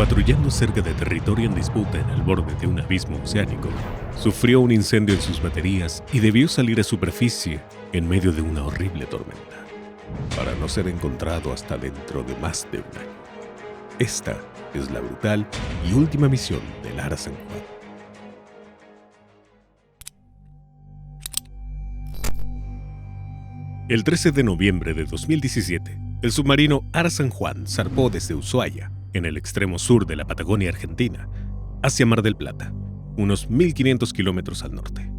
Patrullando cerca de territorio en disputa en el borde de un abismo oceánico, sufrió un incendio en sus baterías y debió salir a superficie en medio de una horrible tormenta, para no ser encontrado hasta dentro de más de un año. Esta es la brutal y última misión del Ara San Juan. El 13 de noviembre de 2017, el submarino Ara San Juan zarpó desde Ushuaia, en el extremo sur de la Patagonia Argentina, hacia Mar del Plata, unos 1.500 kilómetros al norte.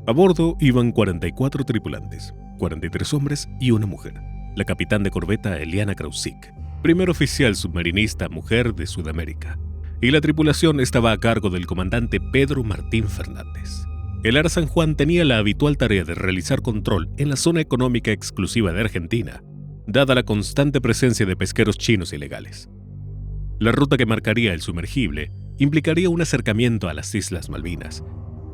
A bordo iban 44 tripulantes, 43 hombres y una mujer, la capitán de corbeta Eliana Krausik, primer oficial submarinista mujer de Sudamérica, y la tripulación estaba a cargo del comandante Pedro Martín Fernández. El Ara San Juan tenía la habitual tarea de realizar control en la zona económica exclusiva de Argentina, dada la constante presencia de pesqueros chinos ilegales. La ruta que marcaría el sumergible implicaría un acercamiento a las Islas Malvinas,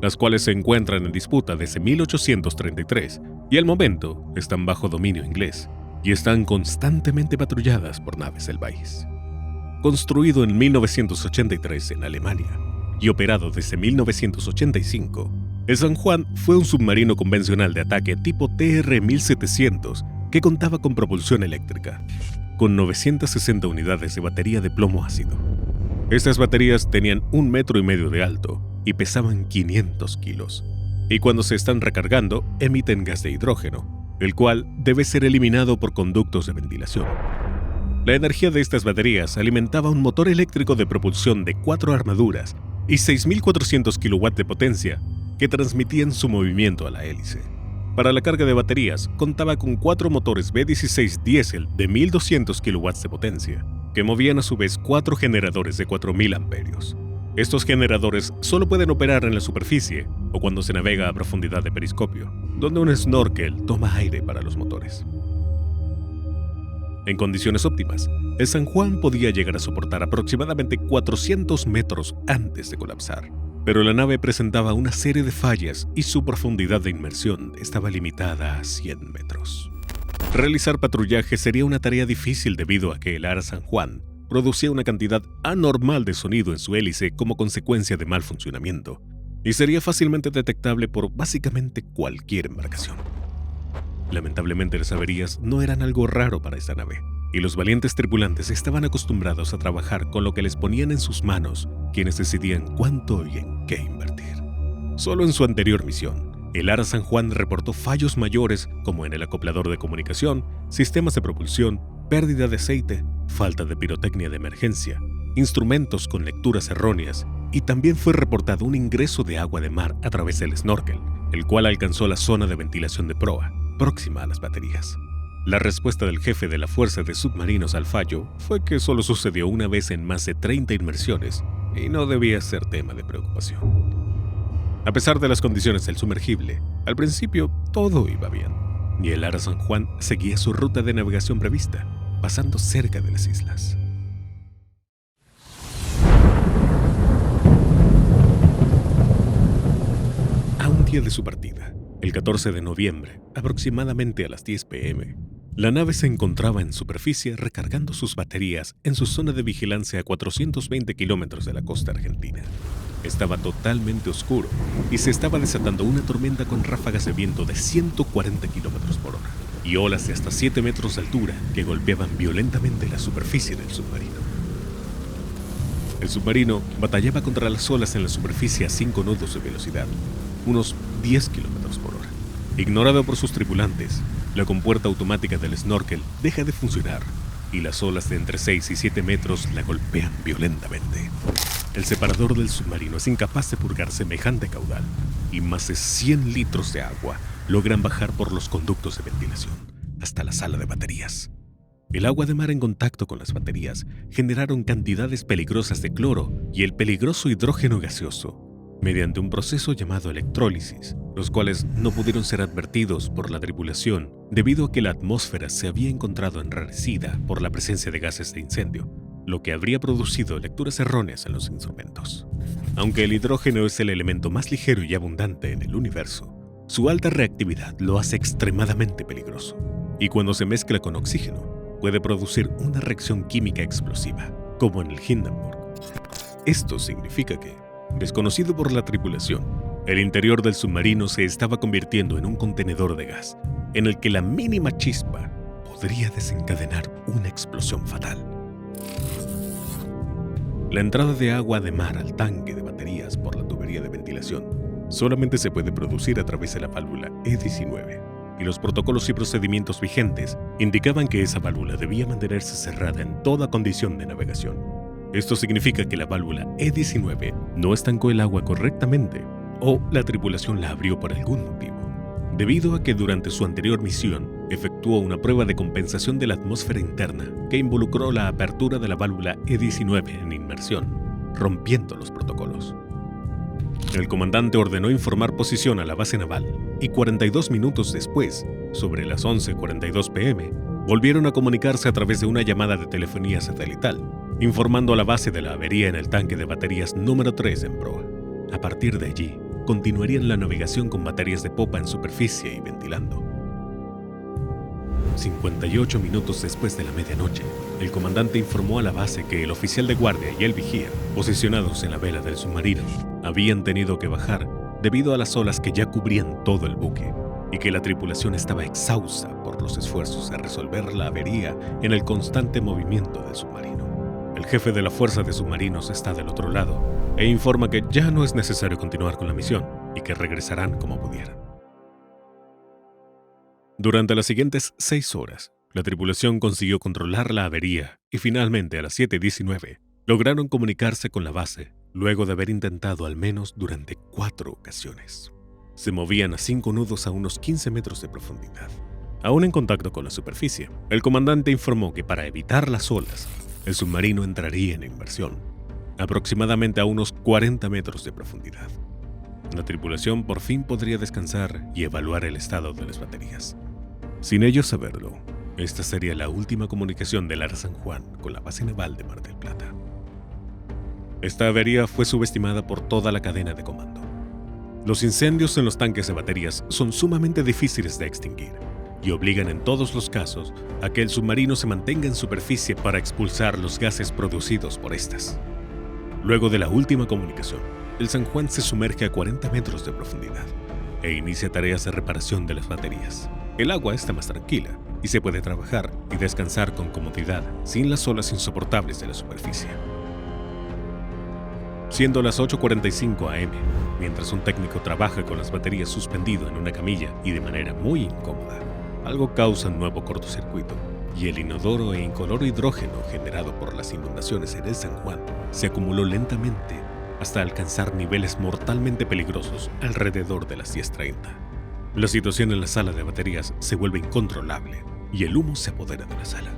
las cuales se encuentran en disputa desde 1833 y al momento están bajo dominio inglés y están constantemente patrulladas por naves del país. Construido en 1983 en Alemania y operado desde 1985, el San Juan fue un submarino convencional de ataque tipo TR-1700 que contaba con propulsión eléctrica, con 960 unidades de batería de plomo ácido. Estas baterías tenían 1,5 metros de alto y pesaban 500 kilos, y cuando se están recargando emiten gas de hidrógeno, el cual debe ser eliminado por conductos de ventilación. La energía de estas baterías alimentaba un motor eléctrico de propulsión de 4 armaduras y 6.400 kilowatts de potencia que transmitían su movimiento a la hélice. Para la carga de baterías, contaba con 4 motores B16 diésel de 1.200 kilowatts de potencia, que movían a su vez 4 generadores de 4.000 amperios. Estos generadores solo pueden operar en la superficie o cuando se navega a profundidad de periscopio, donde un snorkel toma aire para los motores. En condiciones óptimas, el San Juan podía llegar a soportar aproximadamente 400 metros antes de colapsar, pero la nave presentaba una serie de fallas y su profundidad de inmersión estaba limitada a 100 metros. Realizar patrullaje sería una tarea difícil debido a que el Ara San Juan producía una cantidad anormal de sonido en su hélice como consecuencia de mal funcionamiento, y sería fácilmente detectable por básicamente cualquier embarcación. Lamentablemente las averías no eran algo raro para esta nave, y los valientes tripulantes estaban acostumbrados a trabajar con lo que les ponían en sus manos, quienes decidían cuánto y en qué invertir. Solo en su anterior misión, el Ara San Juan reportó fallos mayores como en el acoplador de comunicación, sistemas de propulsión, pérdida de aceite, falta de pirotecnia de emergencia, instrumentos con lecturas erróneas, y también fue reportado un ingreso de agua de mar a través del snorkel, el cual alcanzó la zona de ventilación de proa, próxima a las baterías. La respuesta del jefe de la Fuerza de Submarinos al fallo fue que solo sucedió una vez en más de 30 inmersiones y no debía ser tema de preocupación. A pesar de las condiciones del sumergible, al principio todo iba bien, y el Ara San Juan seguía su ruta de navegación prevista, pasando cerca de las islas. A un día de su partida, el 14 de noviembre, aproximadamente a las 10 p.m., la nave se encontraba en superficie recargando sus baterías en su zona de vigilancia a 420 kilómetros de la costa argentina. Estaba totalmente oscuro y se estaba desatando una tormenta con ráfagas de viento de 140 kilómetros por hora y olas de hasta 7 metros de altura que golpeaban violentamente la superficie del submarino. El submarino batallaba contra las olas en la superficie a 5 nudos de velocidad, unos 10 kilómetros por hora. Ignorado por sus tripulantes, la compuerta automática del snorkel deja de funcionar y las olas de entre 6 y 7 metros la golpean violentamente. El separador del submarino es incapaz de purgar semejante caudal y más de 100 litros de agua logran bajar por los conductos de ventilación hasta la sala de baterías. El agua de mar en contacto con las baterías generaron cantidades peligrosas de cloro y el peligroso hidrógeno gaseoso, mediante un proceso llamado electrólisis, los cuales no pudieron ser advertidos por la tripulación debido a que la atmósfera se había encontrado enrarecida por la presencia de gases de incendio, lo que habría producido lecturas erróneas en los instrumentos. Aunque el hidrógeno es el elemento más ligero y abundante en el universo, su alta reactividad lo hace extremadamente peligroso, y cuando se mezcla con oxígeno, puede producir una reacción química explosiva, como en el Hindenburg. Esto significa que, desconocido por la tripulación, el interior del submarino se estaba convirtiendo en un contenedor de gas, en el que la mínima chispa podría desencadenar una explosión fatal. La entrada de agua de mar al tanque de baterías por la tubería de ventilación solamente se puede producir a través de la válvula E19, y los protocolos y procedimientos vigentes indicaban que esa válvula debía mantenerse cerrada en toda condición de navegación. Esto significa que la válvula E19 no estancó el agua correctamente o la tripulación la abrió por algún motivo, debido a que durante su anterior misión efectuó una prueba de compensación de la atmósfera interna que involucró la apertura de la válvula E19 en inmersión, rompiendo los protocolos. El comandante ordenó informar posición a la base naval y 42 minutos después, sobre las 11:42 p.m., volvieron a comunicarse a través de una llamada de telefonía satelital, informando a la base de la avería en el tanque de baterías número 3 en proa. A partir de allí, continuarían la navegación con baterías de popa en superficie y ventilando. 58 minutos después de la medianoche, el comandante informó a la base que el oficial de guardia y el vigía, posicionados en la vela del submarino, habían tenido que bajar debido a las olas que ya cubrían todo el buque y que la tripulación estaba exhausta por los esfuerzos de resolver la avería en el constante movimiento del submarino. El jefe de la fuerza de submarinos está del otro lado e informa que ya no es necesario continuar con la misión y que regresarán como pudieran. Durante las siguientes 6 horas, la tripulación consiguió controlar la avería y finalmente a las 7:19 lograron comunicarse con la base luego de haber intentado al menos durante 4 ocasiones. Se movían a 5 nudos a unos 15 metros de profundidad. Aún en contacto con la superficie, el comandante informó que para evitar las olas, el submarino entraría en inmersión, aproximadamente a unos 40 metros de profundidad. La tripulación por fin podría descansar y evaluar el estado de las baterías. Sin ellos saberlo, esta sería la última comunicación del ARA San Juan con la base naval de Mar del Plata. Esta avería fue subestimada por toda la cadena de comando. Los incendios en los tanques de baterías son sumamente difíciles de extinguir y obligan en todos los casos a que el submarino se mantenga en superficie para expulsar los gases producidos por estas. Luego de la última comunicación, el San Juan se sumerge a 40 metros de profundidad e inicia tareas de reparación de las baterías. El agua está más tranquila y se puede trabajar y descansar con comodidad sin las olas insoportables de la superficie. Siendo las 8:45 am, mientras un técnico trabaja con las baterías suspendido en una camilla y de manera muy incómoda, algo causa un nuevo cortocircuito y el inodoro e incoloro hidrógeno generado por las inundaciones en el San Juan se acumuló lentamente hasta alcanzar niveles mortalmente peligrosos alrededor de las 10:30. La situación en la sala de baterías se vuelve incontrolable y el humo se apodera de la sala.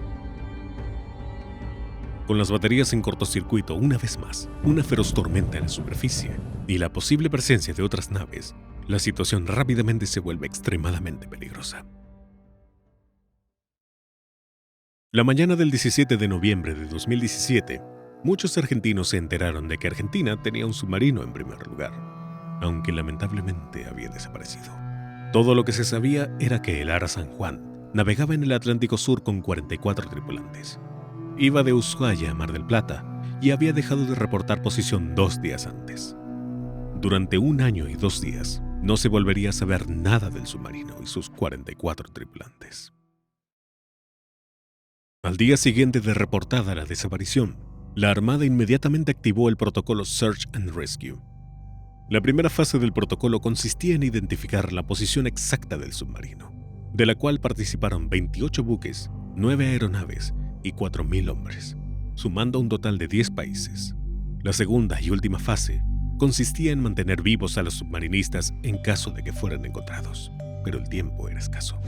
Con las baterías en cortocircuito una vez más, una feroz tormenta en la superficie y la posible presencia de otras naves, la situación rápidamente se vuelve extremadamente peligrosa. La mañana del 17 de noviembre de 2017, muchos argentinos se enteraron de que Argentina tenía un submarino en primer lugar, aunque lamentablemente había desaparecido. Todo lo que se sabía era que el ARA San Juan navegaba en el Atlántico Sur con 44 tripulantes. Iba de Ushuaia a Mar del Plata y había dejado de reportar posición 2 días antes. Durante 1 año y 2 días, no se volvería a saber nada del submarino y sus 44 tripulantes. Al día siguiente de reportada la desaparición, la Armada inmediatamente activó el protocolo Search and Rescue. La primera fase del protocolo consistía en identificar la posición exacta del submarino, de la cual participaron 28 buques, 9 aeronaves y 4.000 hombres, sumando un total de 10 países. La segunda y última fase consistía en mantener vivos a los submarinistas en caso de que fueran encontrados, pero el tiempo era escaso.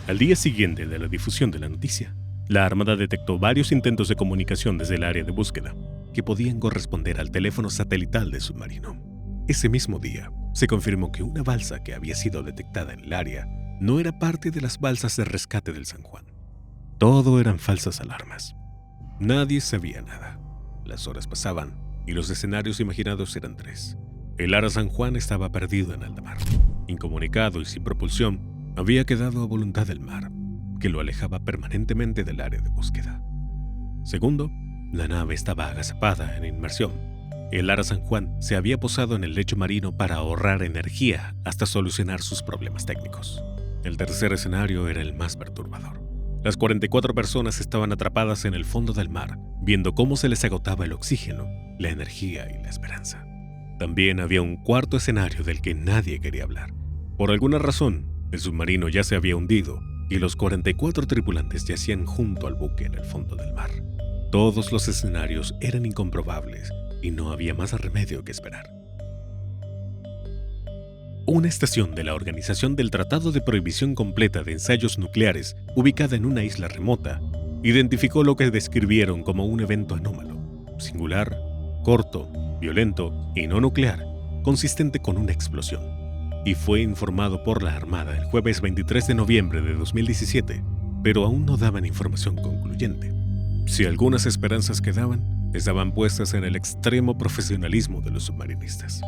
Al día siguiente de la difusión de la noticia, la Armada detectó varios intentos de comunicación desde el área de búsqueda que podían corresponder al teléfono satelital del submarino. Ese mismo día, se confirmó que una balsa que había sido detectada en el área no era parte de las balsas de rescate del San Juan. Todo eran falsas alarmas. Nadie sabía nada. Las horas pasaban y los escenarios imaginados eran 3. El ARA San Juan estaba perdido en alta mar. Incomunicado y sin propulsión, había quedado a voluntad del mar, que lo alejaba permanentemente del área de búsqueda. Segundo, la nave estaba agazapada en inmersión El Ara San Juan se había posado en el lecho marino para ahorrar energía hasta solucionar sus problemas técnicos. El tercer escenario era el más perturbador. Las 44 personas estaban atrapadas en el fondo del mar, viendo cómo se les agotaba el oxígeno, la energía y la esperanza. También había un cuarto escenario del que nadie quería hablar. Por alguna razón, el submarino ya se había hundido y los 44 tripulantes yacían junto al buque en el fondo del mar. Todos los escenarios eran incomprobables y no había más remedio que esperar. Una estación de la Organización del Tratado de Prohibición Completa de Ensayos Nucleares, ubicada en una isla remota, identificó lo que describieron como un evento anómalo, singular, corto, violento y no nuclear, consistente con una explosión, y fue informado por la Armada el jueves 23 de noviembre de 2017, pero aún no daban información concluyente. Si algunas esperanzas quedaban, estaban puestas en el extremo profesionalismo de los submarinistas.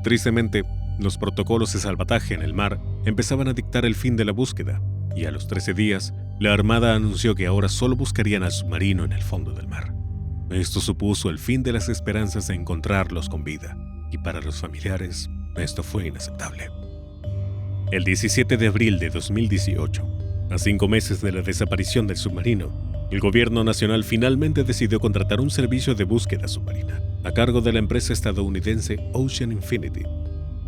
Tristemente, los protocolos de salvataje en el mar empezaban a dictar el fin de la búsqueda, y a los 13 días, la Armada anunció que ahora solo buscarían al submarino en el fondo del mar. Esto supuso el fin de las esperanzas de encontrarlos con vida, y para los familiares, esto fue inaceptable. El 17 de abril de 2018, a 5 meses de la desaparición del submarino, el gobierno nacional finalmente decidió contratar un servicio de búsqueda submarina a cargo de la empresa estadounidense Ocean Infinity,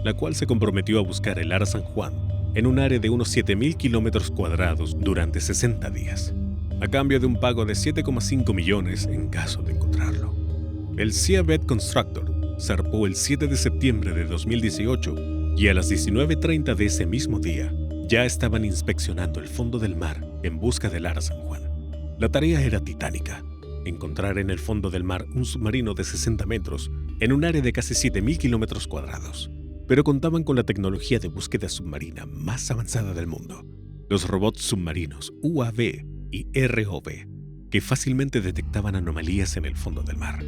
la cual se comprometió a buscar el Ara San Juan en un área de unos 7.000 kilómetros cuadrados durante 60 días, a cambio de un pago de 7,5 millones en caso de encontrarlo. El Seabed Constructor zarpó el 7 de septiembre de 2018 y a las 19:30 de ese mismo día ya estaban inspeccionando el fondo del mar en busca del Ara San Juan. La tarea era titánica: encontrar en el fondo del mar un submarino de 60 metros en un área de casi 7.000 kilómetros cuadrados, pero contaban con la tecnología de búsqueda submarina más avanzada del mundo, los robots submarinos UAV y ROV, que fácilmente detectaban anomalías en el fondo del mar.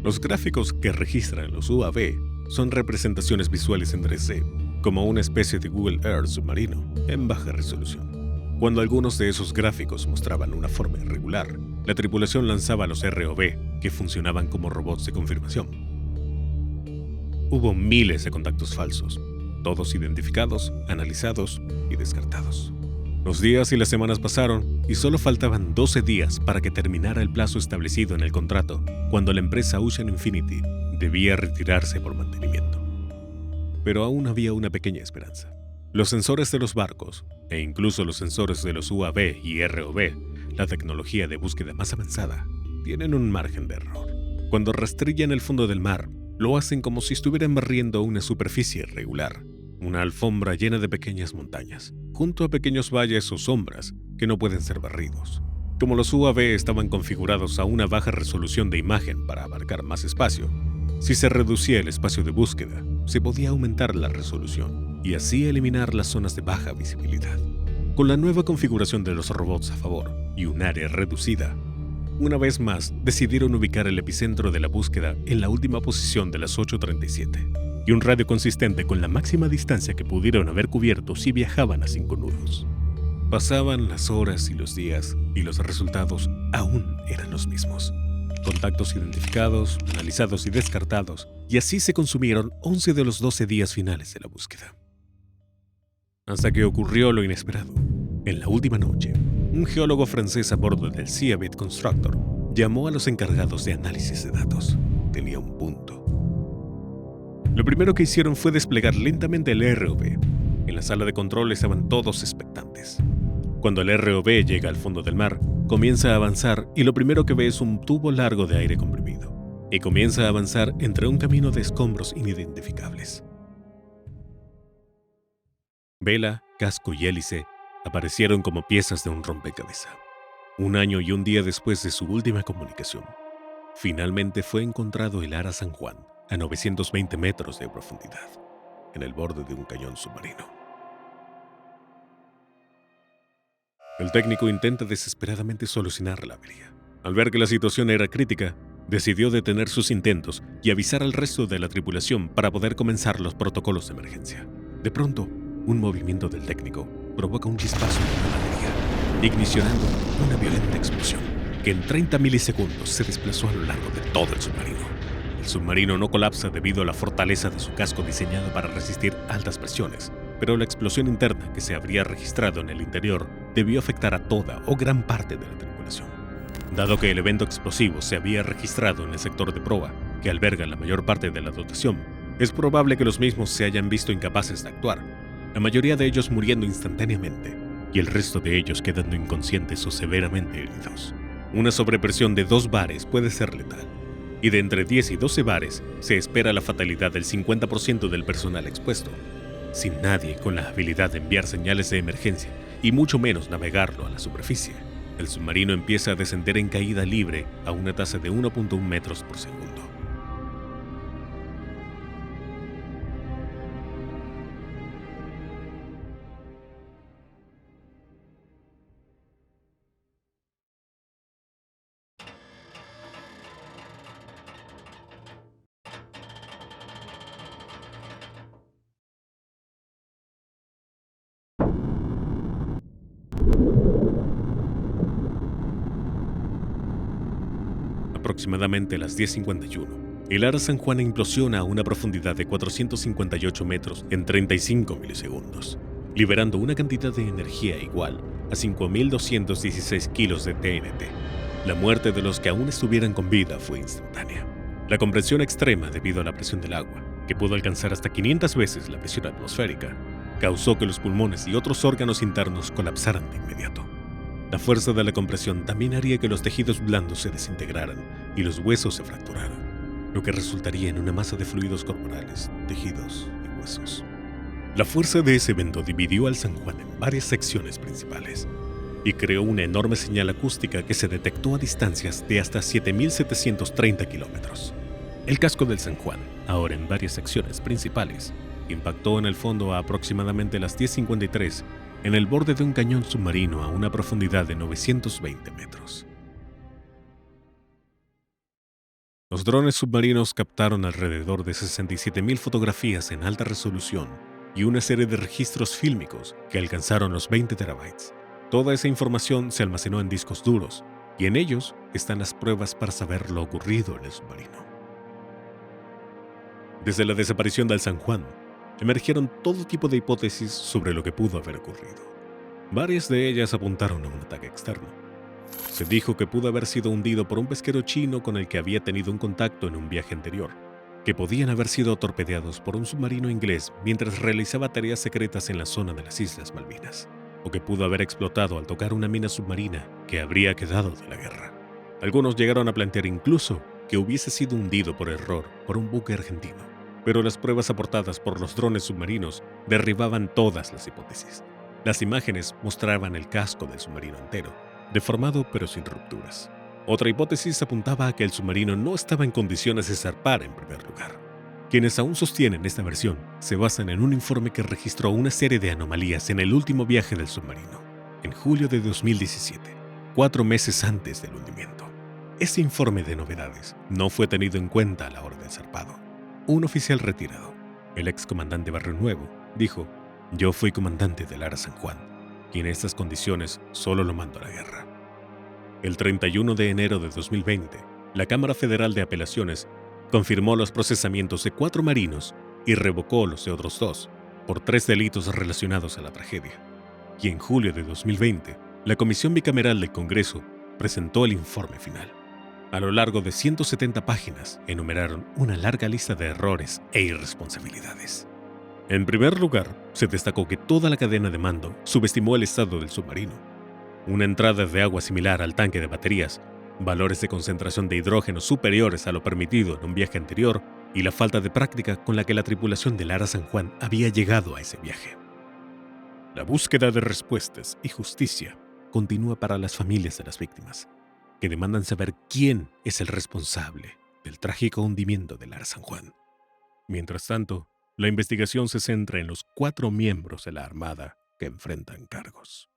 Los gráficos que registran los UAV son representaciones visuales en 3D, como una especie de Google Earth submarino en baja resolución. Cuando algunos de esos gráficos mostraban una forma irregular, la tripulación lanzaba los ROV, que funcionaban como robots de confirmación. Hubo miles de contactos falsos, todos identificados, analizados y descartados. Los días y las semanas pasaron y solo faltaban 12 días para que terminara el plazo establecido en el contrato, cuando la empresa Ocean Infinity debía retirarse por mantenimiento. Pero aún había una pequeña esperanza. Los sensores de los barcos, e incluso los sensores de los UAV y ROV, la tecnología de búsqueda más avanzada, tienen un margen de error. Cuando rastrillan el fondo del mar, lo hacen como si estuvieran barriendo una superficie irregular, una alfombra llena de pequeñas montañas, junto a pequeños valles o sombras que no pueden ser barridos. Como los UAV estaban configurados a una baja resolución de imagen para abarcar más espacio, si se reducía el espacio de búsqueda, se podía aumentar la resolución y así eliminar las zonas de baja visibilidad. Con la nueva configuración de los robots a favor y un área reducida, una vez más decidieron ubicar el epicentro de la búsqueda en la última posición de las 8:37 y un radio consistente con la máxima distancia que pudieron haber cubierto si viajaban a 5 nudos. Pasaban las horas y los días y los resultados aún eran los mismos. Contactos identificados, analizados y descartados, y así se consumieron 11 de los 12 días finales de la búsqueda. Hasta que ocurrió lo inesperado. En la última noche, un geólogo francés a bordo del Seabed Constructor llamó a los encargados de análisis de datos. Tenía un punto. Lo primero que hicieron fue desplegar lentamente el ROV. En la sala de control estaban todos expectantes. Cuando el ROV llega al fondo del mar, comienza a avanzar y lo primero que ve es un tubo largo de aire comprimido. Y comienza a avanzar entre un camino de escombros inidentificables. Vela, casco y hélice aparecieron como piezas de un rompecabezas. 1 año y un día después de su última comunicación, finalmente fue encontrado el Ara San Juan a 920 metros de profundidad, en el borde de un cañón submarino. El técnico intenta desesperadamente solucionar la avería. Al ver que la situación era crítica, decidió detener sus intentos y avisar al resto de la tripulación para poder comenzar los protocolos de emergencia. De pronto, un movimiento del técnico provoca un chispazo en la batería, ignicionando una violenta explosión que en 30 milisegundos se desplazó a lo largo de todo el submarino. El submarino no colapsa debido a la fortaleza de su casco diseñado para resistir altas presiones, pero la explosión interna que se habría registrado en el interior debió afectar a toda o gran parte de la tripulación. Dado que el evento explosivo se había registrado en el sector de proa, que alberga la mayor parte de la dotación, es probable que los mismos se hayan visto incapaces de actuar, la mayoría de ellos muriendo instantáneamente y el resto de ellos quedando inconscientes o severamente heridos. Una sobrepresión de 2 bares puede ser letal, y de entre 10 y 12 bares se espera la fatalidad del 50% del personal expuesto. Sin nadie con la habilidad de enviar señales de emergencia y mucho menos navegarlo a la superficie, el submarino empieza a descender en caída libre a una tasa de 1.1 metros por segundo. Aproximadamente a las 10:51, el Ara San Juan implosiona a una profundidad de 458 metros en 35 milisegundos, liberando una cantidad de energía igual a 5.216 kilos de TNT. La muerte de los que aún estuvieran con vida fue instantánea. La compresión extrema debido a la presión del agua, que pudo alcanzar hasta 500 veces la presión atmosférica, causó que los pulmones y otros órganos internos colapsaran de inmediato. La fuerza de la compresión también haría que los tejidos blandos se desintegraran y los huesos se fracturaran, lo que resultaría en una masa de fluidos corporales, tejidos y huesos. La fuerza de ese evento dividió al San Juan en varias secciones principales y creó una enorme señal acústica que se detectó a distancias de hasta 7.730 kilómetros. El casco del San Juan, ahora en varias secciones principales, impactó en el fondo a aproximadamente las 10:53 en el borde de un cañón submarino a una profundidad de 920 metros. Los drones submarinos captaron alrededor de 67.000 fotografías en alta resolución y una serie de registros fílmicos que alcanzaron los 20 terabytes. Toda esa información se almacenó en discos duros y en ellos están las pruebas para saber lo ocurrido en el submarino. Desde la desaparición del San Juan, emergieron todo tipo de hipótesis sobre lo que pudo haber ocurrido. Varias de ellas apuntaron a un ataque externo. Se dijo que pudo haber sido hundido por un pesquero chino con el que había tenido un contacto en un viaje anterior, que podían haber sido torpedeados por un submarino inglés mientras realizaba tareas secretas en la zona de las Islas Malvinas, o que pudo haber explotado al tocar una mina submarina que habría quedado de la guerra. Algunos llegaron a plantear incluso que hubiese sido hundido por error por un buque argentino, pero las pruebas aportadas por los drones submarinos derribaban todas las hipótesis. Las imágenes mostraban el casco del submarino entero, deformado pero sin rupturas. Otra hipótesis apuntaba a que el submarino no estaba en condiciones de zarpar en primer lugar. Quienes aún sostienen esta versión se basan en un informe que registró una serie de anomalías en el último viaje del submarino, en julio de 2017, 4 meses antes del hundimiento. Ese informe de novedades no fue tenido en cuenta a la hora del zarpado. Un oficial retirado, el excomandante Barrio Nuevo, dijo: "Yo fui comandante del Ara San Juan, y en estas condiciones solo lo mando a la guerra". El 31 de enero de 2020, la Cámara Federal de Apelaciones confirmó los procesamientos de 4 marinos y revocó los de otros 2 por 3 delitos relacionados a la tragedia. Y en julio de 2020, la Comisión Bicameral del Congreso presentó el informe final. A lo largo de 170 páginas, enumeraron una larga lista de errores e irresponsabilidades. En primer lugar, se destacó que toda la cadena de mando subestimó el estado del submarino. Una entrada de agua similar al tanque de baterías, valores de concentración de hidrógeno superiores a lo permitido en un viaje anterior y la falta de práctica con la que la tripulación del Ara San Juan había llegado a ese viaje. La búsqueda de respuestas y justicia continúa para las familias de las víctimas, que demandan saber quién es el responsable del trágico hundimiento del Ara San Juan. Mientras tanto, la investigación se centra en los 4 miembros de la Armada que enfrentan cargos.